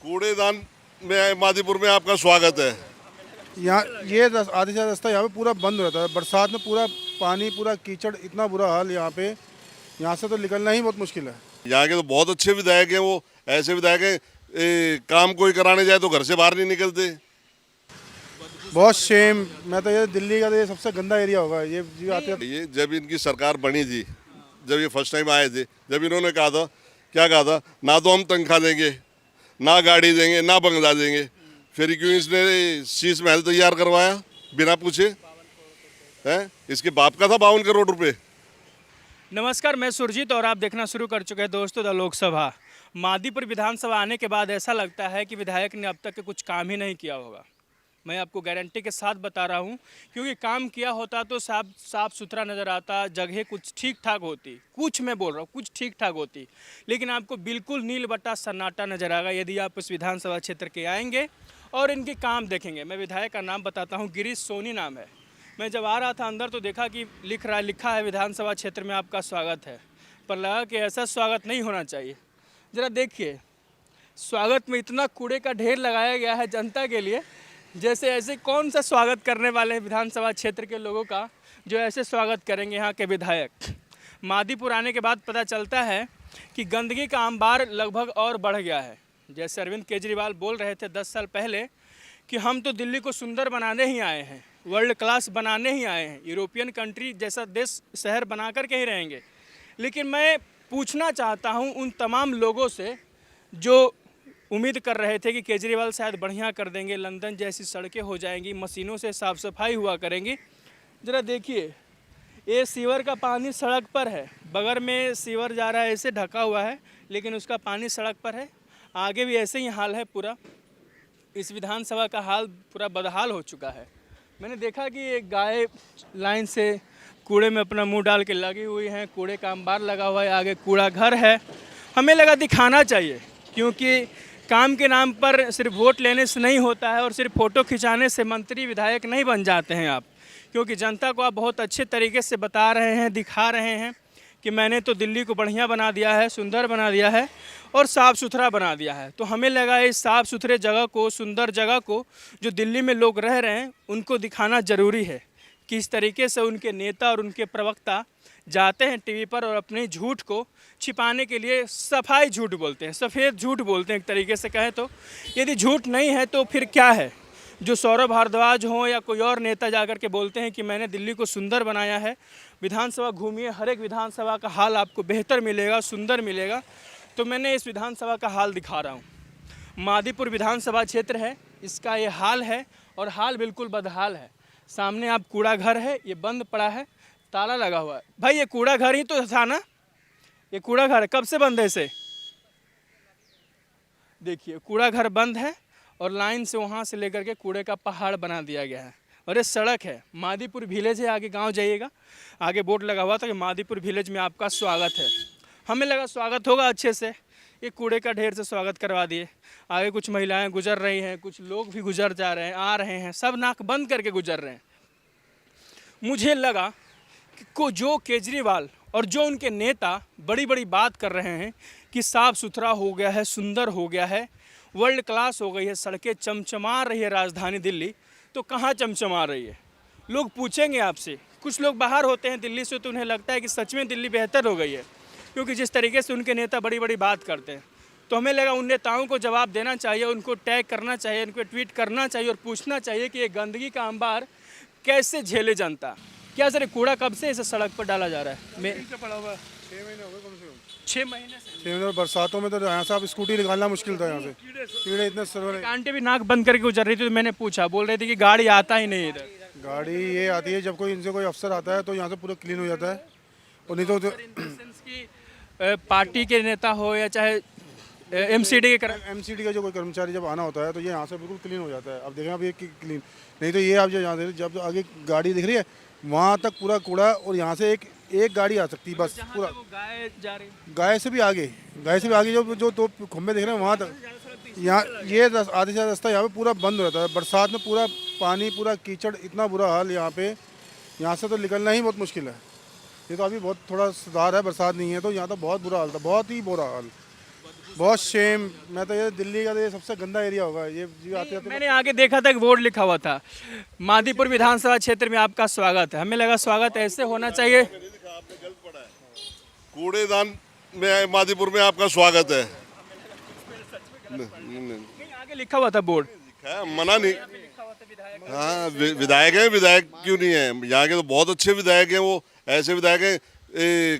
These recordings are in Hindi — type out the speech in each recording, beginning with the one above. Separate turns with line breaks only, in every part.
कूड़ेदान में मादीपुर में आपका स्वागत है।
यहाँ ये आधे से रास्ता यहाँ पे पूरा बंद रहता है। बरसात में पूरा पानी, पूरा कीचड़, इतना बुरा हाल यहाँ पे। यहाँ से तो निकलना ही बहुत मुश्किल है।
यहाँ के तो बहुत अच्छे विधायक हैं, वो ऐसे विधायक हैं काम कोई कराने जाए तो घर से बाहर नहीं निकलते।
बहुत शेम। मैं तो ये दिल्ली का तो ये सबसे गंदा एरिया होगा ये आते।
ये जब इनकी सरकार बनी थी, जब ये फर्स्ट टाइम आए थे, जब इन्होंने कहा था, क्या कहा था, ना तो हम तनख्वाह देंगे, ना गाड़ी देंगे, ना बंगला देंगे, फिर क्यों इसने शीश महल तैयार करवाया बिना पूछे? हैं? इसके बाप का था 52 करोड़ रुपए।
नमस्कार, मैं सुरजीत और आप देखना शुरू कर चुके हैं दोस्तों द लोकसभा। मादीपुर विधानसभा आने के बाद ऐसा लगता है कि विधायक ने अब तक के कुछ काम ही नहीं किया होगा। मैं आपको गारंटी के साथ बता रहा हूं, क्योंकि काम किया होता तो साफ सुथरा नज़र आता, जगह कुछ ठीक ठाक होती, कुछ मैं बोल रहा हूं कुछ ठीक ठाक होती, लेकिन आपको बिल्कुल नील बट्टा सन्नाटा नजर आएगा यदि आप उस विधानसभा क्षेत्र के आएंगे और इनके काम देखेंगे। मैं विधायक का नाम बताता हूँ, गिरीश सोनी नाम है। मैं जब आ रहा था अंदर तो देखा कि लिखा है विधानसभा क्षेत्र में आपका स्वागत है, पर लगा कि ऐसा स्वागत नहीं होना चाहिए। ज़रा देखिए, स्वागत में इतना कूड़े का ढेर लगाया गया है जनता के लिए, जैसे ऐसे कौन सा स्वागत करने वाले हैं विधानसभा क्षेत्र के लोगों का जो ऐसे स्वागत करेंगे यहाँ के विधायक। मादीपुर आने के बाद पता चलता है कि गंदगी का अंबार लगभग और बढ़ गया है। जैसे अरविंद केजरीवाल बोल रहे थे 10 साल पहले कि हम तो दिल्ली को सुंदर बनाने ही आए हैं, वर्ल्ड क्लास बनाने ही आए हैं, यूरोपियन कंट्री जैसा देश शहर बना कर के ही रहेंगे। लेकिन मैं पूछना चाहता हूं उन तमाम लोगों से जो उम्मीद कर रहे थे कि केजरीवाल शायद बढ़िया कर देंगे, लंदन जैसी सड़कें हो जाएंगी, मशीनों से साफ़ सफाई हुआ करेंगी। ज़रा देखिए, ये सीवर का पानी सड़क पर है, बगल में सीवर जा रहा है, ऐसे ढका हुआ है, लेकिन उसका पानी सड़क पर है। आगे भी ऐसे ही हाल है। पूरा इस विधानसभा का हाल पूरा बदहाल हो चुका है। मैंने देखा कि एक गाय लाइन से कूड़े में अपना मुंह डाल के लगी हुई हैं, कूड़े का अंबार लगा हुआ है, आगे कूड़ा घर है। हमें लगा दिखाना चाहिए, क्योंकि काम के नाम पर सिर्फ वोट लेने से नहीं होता है और सिर्फ फ़ोटो खिंचाने से मंत्री विधायक नहीं बन जाते हैं आप, क्योंकि जनता को आप बहुत अच्छे तरीके से बता रहे हैं, दिखा रहे हैं कि मैंने तो दिल्ली को बढ़िया बना दिया है, सुंदर बना दिया है और साफ़ सुथरा बना दिया है। तो हमें लगा इस साफ़ सुथरे जगह को, सुंदर जगह को, जो दिल्ली में लोग रह रहे हैं, उनको दिखाना ज़रूरी है। किस तरीके से उनके नेता और उनके प्रवक्ता जाते हैं टीवी पर और अपने झूठ को छिपाने के लिए सफाई झूठ बोलते हैं, सफ़ेद झूठ बोलते हैं एक तरीके से कहें तो। यदि झूठ नहीं है तो फिर क्या है? जो सौरभ भारद्वाज हों या कोई और नेता जाकर के बोलते हैं कि मैंने दिल्ली को सुंदर बनाया है। विधानसभा घूमिए, हर एक विधानसभा का हाल आपको बेहतर मिलेगा, सुंदर मिलेगा। तो मैंने इस विधानसभा का हाल दिखा रहा हूँ। मादीपुर विधानसभा क्षेत्र है, इसका ये हाल है और हाल बिल्कुल बदहाल है। सामने आप कूड़ा घर है, ये बंद पड़ा है, ताला लगा हुआ है। भाई ये कूड़ा घर ही तो था ना, ये कूड़ा घर कब से बंद है इसे? देखिए, कूड़ा घर बंद है और लाइन से वहाँ से लेकर के कूड़े का पहाड़ बना दिया गया है। और ये सड़क है, मादीपुर विलेज है, आगे गांव जाइएगा, आगे बोर्ड लगा हुआ था कि मादीपुर विलेज में आपका स्वागत है। हमें लगा स्वागत होगा अच्छे से, ये कूड़े का ढेर से स्वागत करवा दिए। आगे कुछ महिलाएं गुजर रही हैं, कुछ लोग भी गुजर जा रहे हैं, आ रहे हैं, सब नाक बंद करके गुजर रहे हैं। मुझे लगा कि जो केजरीवाल और जो उनके नेता बड़ी बड़ी बात कर रहे हैं कि साफ़ सुथरा हो गया है, सुंदर हो गया है, वर्ल्ड क्लास हो गई है, सड़कें चमचमा रही है राजधानी दिल्ली, तो कहाँ चमचमा रही है? लोग पूछेंगे आपसे। कुछ लोग बाहर होते हैं दिल्ली से तो उन्हें लगता है कि सच में दिल्ली बेहतर हो गई है, क्योंकि जिस तरीके से उनके नेता बड़ी बड़ी बात करते हैं। तो हमें लगा उन नेताओं को जवाब देना चाहिए, उनको टैग करना चाहिए, उनको ट्वीट करना चाहिए और पूछना चाहिए कि ये गंदगी का अंबार कैसे झेले जनता। क्या सर, कूड़ा कब से इस सड़क पर डाला जा रहा है?
पड़ा हुआ 6 महीने हो गए कम से कम।
6 महीने से।
6 महीने। बरसातों में तो यहाँ से आप स्कूटी निकालना मुश्किल था। यहाँ से कीड़े इतने सरवर है।
आंटी भी नाक बंद करके गुजर रही थी, तो मैंने पूछा, बोल रही थी कि गाड़ी आता ही नहीं इधर।
गाड़ी ये आती है जब कोई इनसे कोई अफसर आता है तो यहाँ से पूरा क्लीन हो जाता है, और नहीं तो
पार्टी के नेता हो या चाहे एमसीडी के
एमसीडी का जो कोई कर्मचारी जब आना होता है तो ये यहाँ से बिल्कुल क्लीन हो जाता है। अब देखें, अब ये क्लीन नहीं तो ये आप जो यहाँ से जब आगे गाड़ी दिख रही है वहाँ तक पूरा कूड़ा, और यहाँ से एक गाड़ी आ सकती है बस पूरा।
गाय जा रही,
गाय से भी आगे जो दो खंभे दिख रहे हैं वहाँ तक। यहाँ ये आधे से रास्ता यहाँ पे पूरा बंद रहता है। बरसात में पूरा पानी, पूरा कीचड़, इतना बुरा हाल यहाँ पे। यहाँ से तो निकलना ही बहुत मुश्किल है। ये तो अभी बहुत थोड़ा सुधार है, बरसात नहीं है तो यहाँ तो बहुत बुरा हाल था, बहुत ही बुरा हाल। बहुत शेम। मैं तो ये दिल्ली का तो ये सबसे गंदा एरिया होगा ये जी आते आते।
मैंने आगे देखा था कि बोर्ड लिखा हुआ था मादीपुर विधानसभा क्षेत्र में आपका स्वागत है। हमें लगा स्वागत ऐसे होना चाहिए।
कूड़ेदान में मादीपुर में आपका स्वागत है।
नहीं, आगे लिखा हुआ था बोर्ड।
मना नहीं। हाँ विधायक है, विधायक क्यों नहीं है? यहाँ के तो बहुत अच्छे विधायक हैं। वो ऐसे विधायक हैं,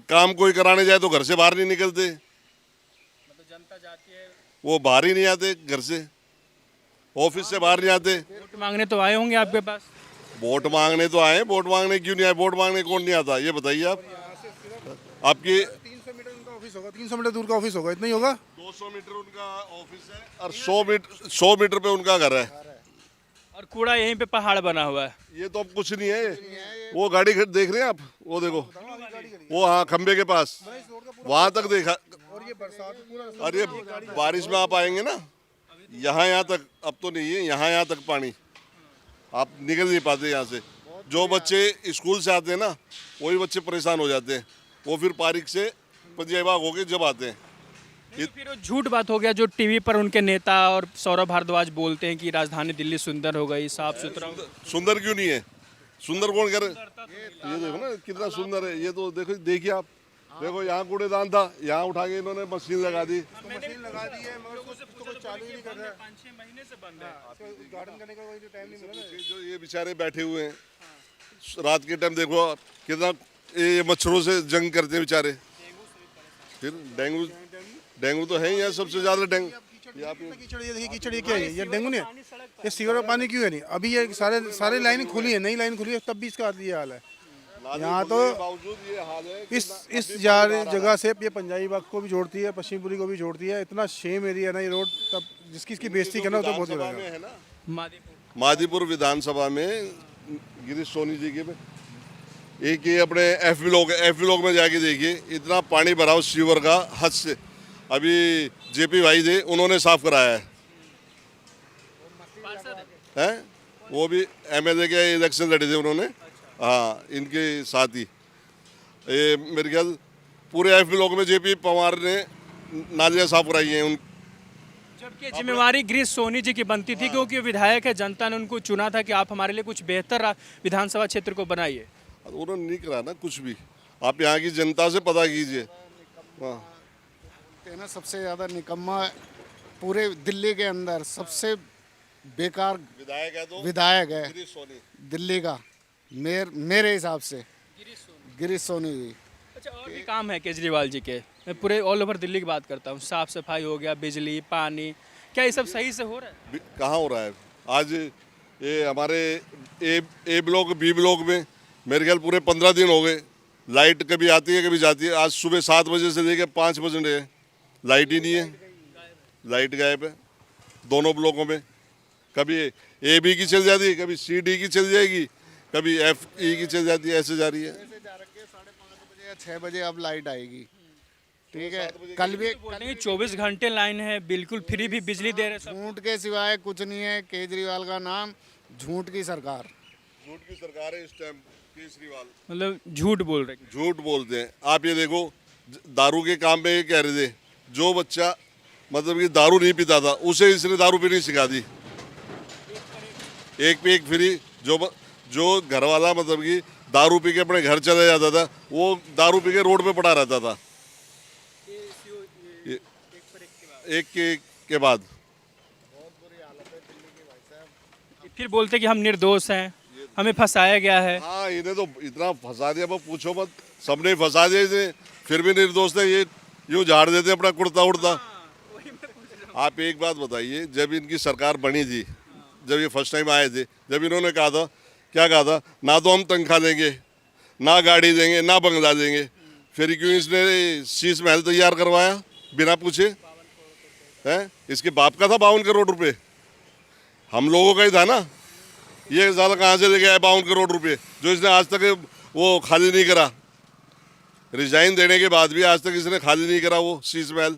काम कोई कराने जाए तो घर से बाहर नहीं निकलते।
जनता जाती है,
वो बाहर ही नहीं आते, घर से ऑफिस से बाहर नहीं आते।
वोट मांगने तो आए होंगे आपके पास।
वोट मांगने तो आए, वोट मांगने क्यों नहीं आए? वोट मांगने कौन नहीं आता ये बताइए आप। आपकी
300 मीटर उनका ऑफिस होगा, 300 मीटर दूर का ऑफिस होगा, इतना ही होगा।
200 मीटर उनका ऑफिस है और 100 मीटर पे उनका घर है।
और कूड़ा यहीं पे पहाड़ बना हुआ है।
ये तो अब कुछ नहीं है। वो गाड़ी देख रहे हैं आप, वो देखो, वो हाँ खंबे के पास वहां तक देखा।
और ये बरसात पूरा
और ये बारिश में आप आएंगे ना, यहाँ तक अब तो नहीं है, यहाँ तक पानी, आप निकल नहीं पाते यहाँ से। जो बच्चे स्कूल से आते हैं ना, वही बच्चे परेशान हो जाते हैं। वो फिर पारिक से पंजाब होके जब आते हैं।
फिर वो झूठ बात हो गया जो टीवी पर उनके नेता और सौरभ भारद्वाज बोलते हैं कि राजधानी दिल्ली सुंदर हो गई, साफ सुथरा।
सुंदर क्यों नहीं है? सुंदर कौन करे? ये देखो ना कितना सुंदर है। ये तो देखो, देखिए आप, देखो यहाँ कूड़ेदान था, यहाँ उठा के इन्होंने मशीन लगा दी।
मशीन लगा दी है मगर उसको कोई चालू ही नहीं कर रहा है। 5-6 महीने से बंद है। उद्घाटन करने का कोई टाइम नहीं मिला ना।
जो ये बेचारे बैठे हुए हैं, रात के टाइम देखो आप, कितना ये मच्छरों से जंग करते हैं बेचारे। फिर डेंगू तो है ही यहाँ सबसे ज्यादा। डेंगू
कीचड़, ये देखिए कीचड़, ये क्या है? ये डेंगू नहीं है, ये सीवर का पानी क्यों है नहीं? अभी ये सारे लाइन खुली है, नई लाइन खुली है, तब भी इसका ये हाल है। यहाँ तो
बावजूद ये हाल है।
इस जगह से ये पंजाबी बाग को भी जोड़ती है, पश्चिमपुरी को भी जोड़ती है। इतना शेम एरिया है ना ये रोड। तब जिसकी इसकी बेइज्जती करना तो बहुत
विधानसभा में है ना,
मादीपुर
मादीपुर विधानसभा में गिरीश सोनी जी के एक ये अपने एफ ब्लॉक में जाके देखिए, इतना पानी भरा हो सीवर का हद से। अभी जेपी भाई थे, उन्होंने साफ कराया है। वो भी एमएलए के इलेक्शन लड़े थे उन्होंने। हाँ, इनके साथ ही ये मेरे ख्याल पूरे एफ ब्लॉक में जेपी पवार ने नालियाँ साफ कराई हैं।
जबकि जिम्मेवारी गिरीश सोनी जी की बनती थी, क्योंकि विधायक है, जनता ने उनको चुना था कि आप हमारे लिए कुछ बेहतर विधानसभा क्षेत्र को बनाइए।
उन्होंने नहीं करा ना कुछ भी। आप यहाँ की जनता से पता कीजिए। हाँ,
ना सबसे ज़्यादा निकम्मा पूरे दिल्ली के अंदर सबसे बेकार
विधायक है तो
विधायक है
गिरीश सोनी।
दिल्ली का। मेरे हिसाब से गिरीश सोनी जी।
अच्छा, और भी काम है केजरीवाल जी के? मैं पूरे ऑल ओवर दिल्ली की बात करता हूँ। साफ सफाई हो गया, बिजली, पानी, क्या ये सब सही से हो रहा है?
कहाँ हो रहा है? आज ये हमारे ए ब्लॉक, बी ब्लॉक में मेरे ख्याल पूरे 15 दिन हो गए। लाइट कभी आती है कभी जाती है। आज सुबह 7 बजे से लेकर 5 बजे लाइट ही नहीं है, लाइट गायब है दोनों ब्लॉकों में। कभी ए बी की चल जाती है, कभी सी डी की चल जाएगी, कभी एफ ई की चल जाती है, ऐसे जा रही है।
5:30 बजे या 6 बजे अब लाइट आएगी। ठीक है, कल भी
24 घंटे लाइन है, बिल्कुल फ्री भी बिजली दे रहे सब।
झूठ के सिवाय कुछ नहीं है। केजरीवाल का नाम झूठ की सरकार।
झूठ की सरकार है इस टाइम केजरीवाल।
मतलब झूठ बोल रहे हैं।
झूठ बोलते हैं। आप ये देखो, दारू के काम पे ये कह रहे थे, जो बच्चा मतलब कि दारू नहीं पीता था उसे इसने दारू पीनी सिखा दी। एक पे एक फ्री। जो घर वाला मतलब कि दारू पी के अपने घर चला जाता था, वो दारू पी के रोड पे पड़ा रहता था। एक के बाद
फिर बोलते कि हम निर्दोष हैं, हमें फंसाया गया है।
हाँ, इन्हें तो इतना फंसा दिया, अब पूछो मत। सबने फंसा दिया इसे, फिर भी निर्दोष थे। ये यूँ झाड़ देते अपना कुर्ता उड़ता। आप एक बात बताइए, जब इनकी सरकार बनी थी, जब ये फर्स्ट टाइम आए थे, जब इन्होंने कहा था, क्या कहा था? ना तो हम तनख्वाह देंगे, ना गाड़ी देंगे, ना बंगला देंगे। फिर क्यों इसने शीश महल तैयार करवाया बिना पूछे? हैं? इसके बाप का था 52 करोड़ रुपए, हम लोगों का ही था ना। ये ज़्यादा कहाँ से लेके आया 52 करोड़ रुपए, जो इसने आज तक वो खाली नहीं करा। रिजाइन देने के बाद भी आज तक इसने खाली नहीं करा वो शीश महल।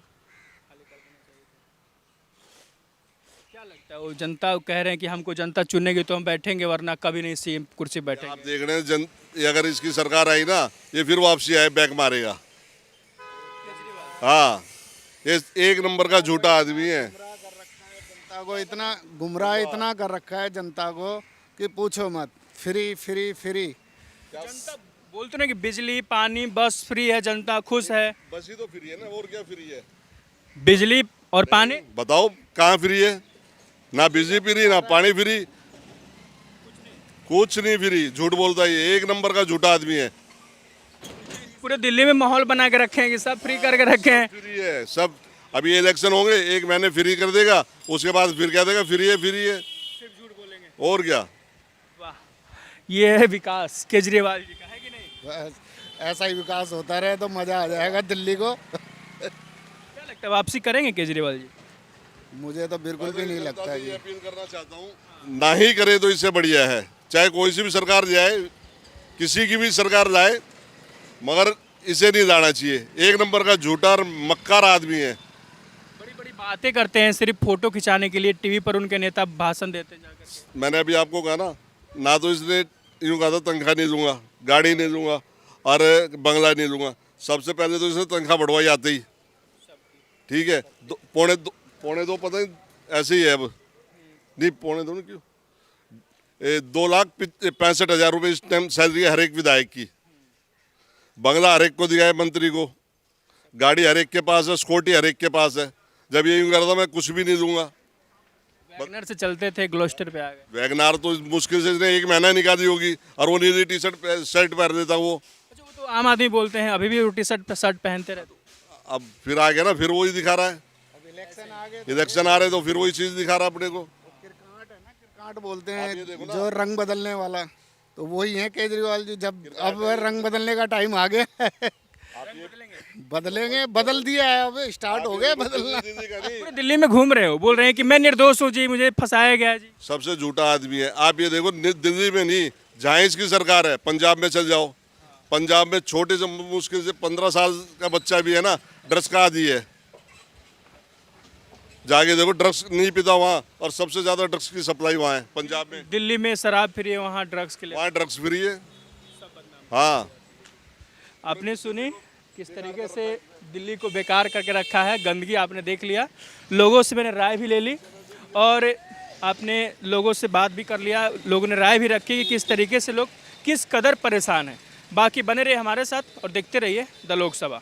क्या लगता है, वो जनता कह रहे हैं कि हमको जनता चुनेगी तो हम बैठेंगे, वरना कभी नहीं सीएम कुर्सी बैठेंगे।
आप देख रहे हैं अगर इसकी सरकार आई ना, ये फिर वापसी आए, बैक मारेगा। हाँ, ये एक नंबर का झूठा आदमी है।
जनता को इतना गुमराह इतना कर रखा है जनता को कि पूछो मत। Free free free.
जनता बोलते ना कि बिजली पानी बस फ्री है, जनता खुश है।
बस ही तो फ्री है ना, और क्या फ्री है?
बिजली और पानी
बताओ कहाँ फ्री है? ना बिजली फ्री ना पानी फ्री, कुछ नहीं फ्री। झूठ बोलता है, ये एक नंबर का झूठा आदमी है।
पूरे दिल्ली में माहौल बना के रखे हैं कि सब फ्री करके रखे हैं।
फ्री है सब। अभी इलेक्शन होंगे, एक महीने फ्री कर देगा, उसके बाद फिर कह देगा फ्री है फ्री है।
सिर्फ झूठ बोलेंगे।
और क्या?
वाह, ये है विकास केजरीवाल जी का, है कि नहीं?
बस ऐसा ही विकास होता रहे तो मज़ा आ जाएगा दिल्ली को।
क्या लगता है वापसी करेंगे केजरीवाल जी?
मुझे तो बिल्कुल भी नहीं लगता
ये
जी।
अपील करना चाहता हूँ, ना ही करे तो इससे बढ़िया है। चाहे कोई सी भी सरकार जाए, किसी की भी सरकार लाए, मगर इसे नहीं लाना चाहिए। एक नंबर का झूठा और मक्कार आदमी है।
बड़ी बड़ी बातें करते हैं सिर्फ फोटो खिंचाने के लिए, टीवी पर उनके नेता भाषण देते हैं जाकर के।
मैंने अभी आपको कहा ना तो इसने यूँ कहा था तनख्वाह नहीं दूंगा, गाड़ी नहीं दूंगा और बंगला नहीं दूंगा। सबसे पहले तो इसने तनख्वाह बढ़वाई आते ही, ठीक है। पौने दो पता नहीं ऐसे ही है अब, नहीं पौने दो नहीं क्यों, 2,65,000 रुपये इस टाइम सैलरी है हर एक विधायक की। बंगला हर एक को दिया है मंत्री को, गाड़ी हर एक के पास है, स्कूटी हर एक के पास है। जब ये यूँ करता मैं कुछ भी नहीं दूंगा।
वैगनर से चलते थे, ग्लोस्टर पे आ गए।
वैगनार तो मुश्किल से इसने एक महीना निकाली होगी और वो नीली टी शर्ट पहन लेता वो।
अच्छा, वो तो आम आदमी बोलते हैं, अभी भी वो टी शर्ट पहनते रहते हैं।
अब फिर आ गया ना, फिर वही दिखा रहा है। इलेक्शन आ रहे तो फिर वही चीज दिखा रहा है अपने को।
किरकाट है ना, किरकाट बोलते हैं जो रंग बदलने वाला, तो वही है केजरीवाल जी। जब अब रंग बदलने का टाइम आ गया है। बदलेंगे, बदल दिया है, अब स्टार्ट हो गया बदलना।
पूरे दिल्ली में घूम रहे हो, बोल रहे हैं कि मैं निर्दोष हूँ जी, मुझे फंसाया गया जी।
सबसे झूठा आदमी है। आप ये देखो, दिल्ली में नहीं, जहाँ इसकी सरकार है, पंजाब में चल जाओ। पंजाब में छोटे से मुश्किल से 15 साल का बच्चा भी है ना, ड्रग्स का आदी है। जाके देखो, ड्रग्स नहीं पीता वहाँ, और सबसे ज्यादा ड्रग्स की सप्लाई वहाँ है पंजाब में।
दिल्ली में शराब फ्री है, वहाँ ड्रग्स के लिए।
वहाँ ड्रग्स फ्री है। हाँ,
आपने सुनी किस तरीके से दिल्ली को बेकार करके रखा है, गंदगी आपने देख लिया। लोगों से मैंने राय भी ले ली और आपने लोगों से बात भी कर लिया, लोगों ने राय भी रखी कि किस तरीके से लोग किस कदर परेशान हैं। बाकी बने रहिए हमारे साथ और देखते रहिए द लोकसभा।